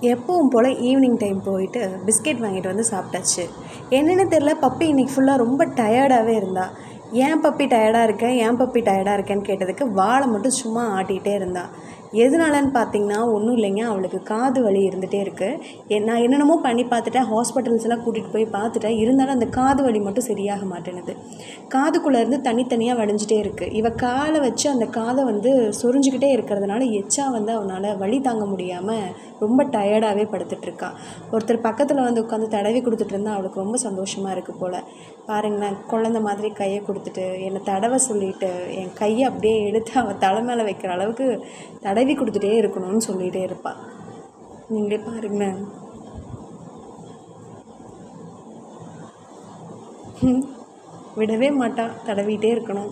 எப்பவும் போல் evening time போயிட்டு biscuit வாங்கிட்டு வந்து சாப்பிட்டாச்சு. என்னென்னு தெரில, பப்பி இன்றைக்கி ஃபுல்லாக ரொம்ப டயர்டாகவே இருந்தா. ஏன் பப்பி டயர்டாக இருக்க, ஏன் பப்பி டயர்டாக இருக்கேன்னு கேட்டதுக்கு வாலை மட்டும் சும்மா ஆட்டிகிட்டே இருந்தா. எதனாலன்னு பார்த்தீங்கன்னா ஒன்றும் இல்லைங்க, அவளுக்கு காது வலி இருந்துகிட்டே இருக்குது. நான் என்னென்னமோ பண்ணி பார்த்துட்டேன், ஹாஸ்பிட்டல்ஸ்லாம் கூட்டிகிட்டு போய் பார்த்துட்டேன். இருந்தாலும் அந்த காது வலி மட்டும் சரியாக மாட்டேனுது. காதுக்குள்ளேருந்து தனித்தனியாக வடிஞ்சிட்டே இருக்குது. இவள் காலை வச்சு அந்த காதை வந்து சொரிஞ்சிக்கிட்டே இருக்கிறதுனால எச்சா வந்து அவனால் வலி தாங்க முடியாமல் ரொம்ப டயர்டாகவே படுத்துட்ருக்கா. ஒருத்தர் பக்கத்தில் வந்து உட்காந்து தடவி கொடுத்துட்டு இருந்தால் அவளுக்கு ரொம்ப சந்தோஷமாக இருக்குது போல். பாருங்களேன், குழந்த மாதிரி கையை கொடுத்துட்டு என்னை தடவை சொல்லிவிட்டு என் கையை அப்படியே எடுத்து அவள் தலை மேலே வைக்கிற அளவுக்கு தடவி கொடுத்துட்டே இருக்கணும்னு சொல்லிகிட்டே இருப்பாள். நீங்களே பாருங்களேன். விடவே மாட்டா, தடவிட்டே இருக்கணும்.